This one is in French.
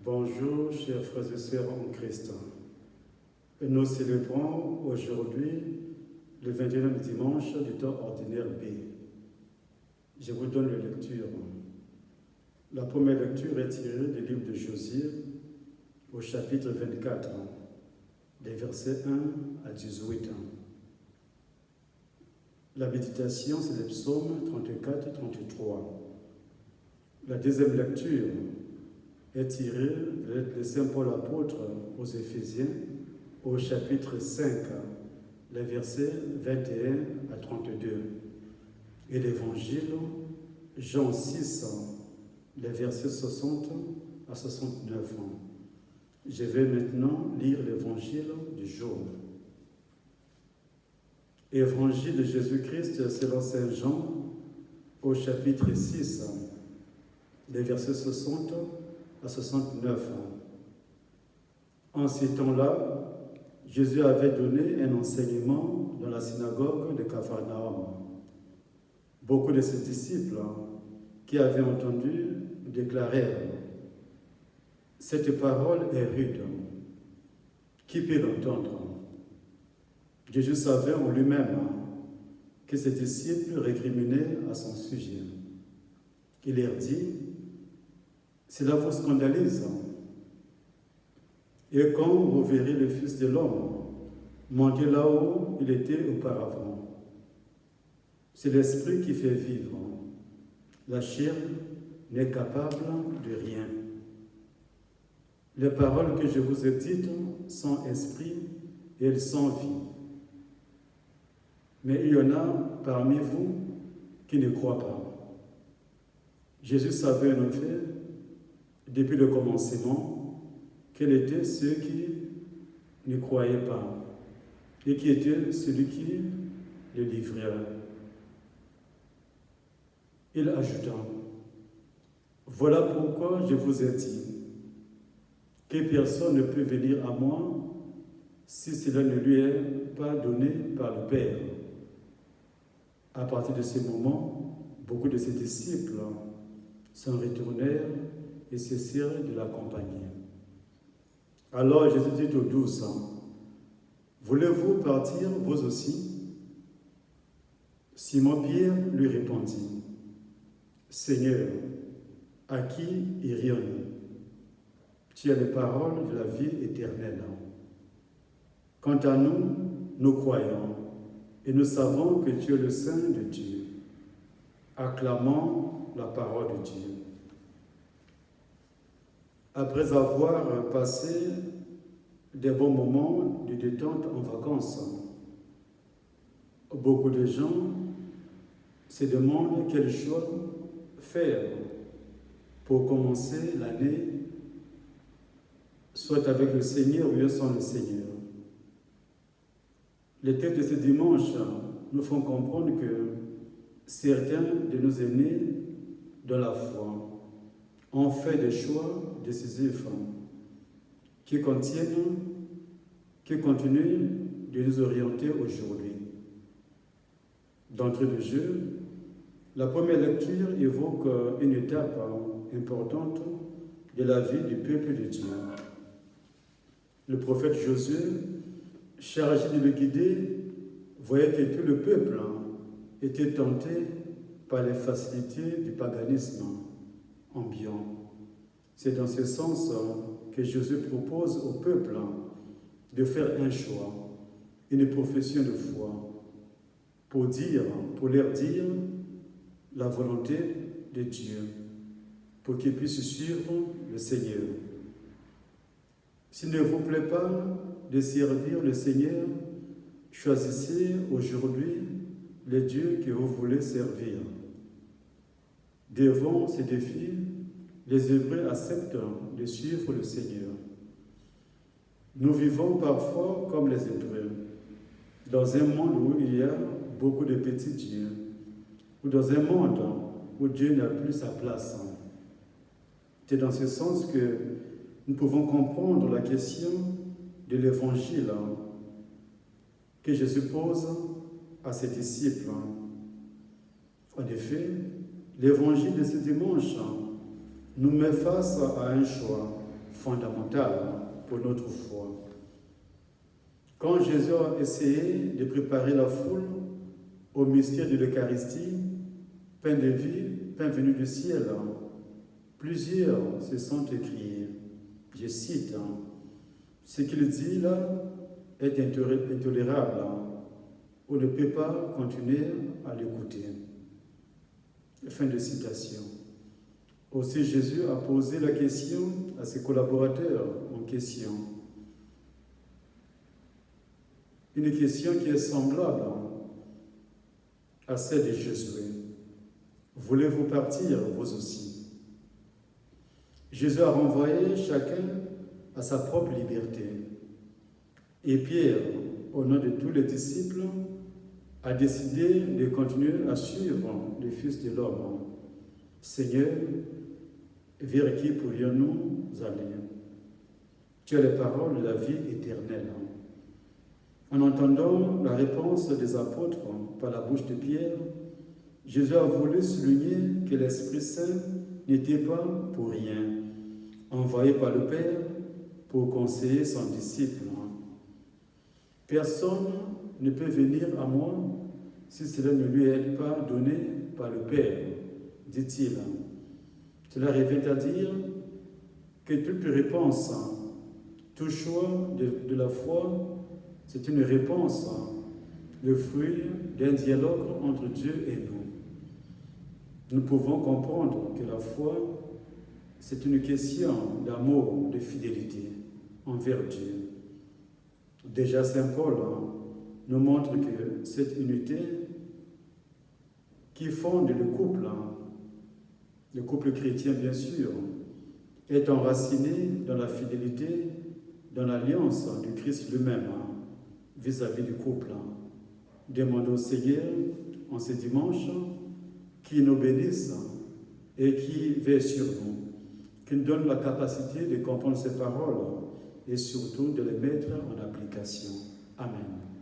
Bonjour, chers frères et sœurs en Christ. Nous célébrons aujourd'hui le 21e dimanche du temps ordinaire B. Je vous donne les lectures. La première lecture est tirée du livre de Josué au chapitre 24, des versets 1 à 18. La méditation, c'est le psaume 34 et 33. La deuxième lecture est tirée de la lettre de Saint Paul apôtre aux Éphésiens au chapitre 5, les versets 21 à 32. Et l'évangile, Jean 6, les versets 60 à 69. Je vais maintenant lire l'évangile du jour. Évangile de Jésus-Christ selon Saint Jean au chapitre 6, les versets 60 à 69. En ces temps-là, Jésus avait donné un enseignement dans la synagogue de Capharnaüm. Beaucoup de ses disciples qui avaient entendu déclarèrent « Cette parole est rude, qui peut l'entendre ?» Jésus savait en lui-même que ses disciples récriminaient à son sujet. Il leur dit « Cela vous scandalise. Et quand vous verrez le Fils de l'homme monter là où il était auparavant, c'est l'Esprit qui fait vivre. La chair n'est capable de rien. Les paroles que je vous ai dites sont esprit et elles sont vie. Mais il y en a parmi vous qui ne croient pas. » Jésus savait en effet, depuis le commencement, quels étaient ceux qui ne croyaient pas et qui était celui qui le livrait. Il ajouta, « Voilà pourquoi je vous ai dit que personne ne peut venir à moi si cela ne lui est pas donné par le Père. » À partir de ce moment, beaucoup de ses disciples s'en retournèrent et cessèrent de l'accompagner. Alors Jésus dit aux 12, « Voulez-vous partir, vous aussi ?» Simon-Pierre lui répondit, « Seigneur, à qui irions-nous? Tu as les paroles de la vie éternelle. Quant à nous, nous croyons et nous savons que tu es le Saint de Dieu. Acclamons la parole de Dieu. » Après avoir passé des bons moments de détente en vacances, beaucoup de gens se demandent quel choix faire pour commencer l'année, soit avec le Seigneur ou sans le Seigneur. Les textes de ce dimanche nous font comprendre que certains de nos aînés dans la foi ont fait des choix décisifs qui continuent de nous orienter aujourd'hui. D'entrée de jeu, la première lecture évoque une étape importante de la vie du peuple de Dieu. Le prophète Josué, chargé de le guider, voyait que tout le peuple était tenté par les facilités du paganisme ambiant. C'est dans ce sens que Jésus propose au peuple de faire un choix, une profession de foi, pour leur dire la volonté de Dieu, pour qu'ils puissent suivre le Seigneur. S'il ne vous plaît pas de servir le Seigneur, choisissez aujourd'hui le Dieu que vous voulez servir. Devant ces défis, les Hébreux acceptent de suivre le Seigneur. Nous vivons parfois comme les Hébreux, dans un monde où il y a beaucoup de petits dieux, ou dans un monde où Dieu n'a plus sa place. C'est dans ce sens que nous pouvons comprendre la question de l'Évangile que Jésus pose à ses disciples. En effet, l'Évangile de ce dimanche nous met face à un choix. fondamentale pour notre foi. Quand Jésus a essayé de préparer la foule au mystère de l'Eucharistie, pain de vie, pain venu du ciel, plusieurs se sont écriés, je cite, ce qu'il dit là est intolérable, on ne peut pas continuer à l'écouter. Fin de citation. Aussi Jésus a posé la question à ses collaborateurs en question. Une question qui est semblable à celle de Josué. Voulez-vous partir, vous aussi? Jésus a renvoyé chacun à sa propre liberté. Et Pierre, au nom de tous les disciples, a décidé de continuer à suivre le Fils de l'homme. Seigneur, vers qui pourrions-nous aller? Tu as les paroles de la vie éternelle. En entendant la réponse des apôtres par la bouche de Pierre, Jésus a voulu souligner que l'Esprit Saint n'était pas pour rien, envoyé par le Père pour conseiller son disciple. Personne ne peut venir à moi si cela ne lui est pas donné par le Père, dit-il. Cela revient à dire que toute réponse, tout choix de la foi, c'est une réponse, le fruit d'un dialogue entre Dieu et nous. Nous pouvons comprendre que la foi, c'est une question d'amour, de fidélité envers Dieu. Déjà, Saint Paul nous montre que cette unité qui fonde le couple chrétien bien sûr, est enracinée dans la fidélité, dans l'alliance du Christ lui-même vis-à-vis du couple. Demandons au Seigneur en ce dimanche qu'il nous bénisse et qui veille sur nous, qu'il nous donne la capacité de comprendre ses paroles et surtout de les mettre en application. Amen.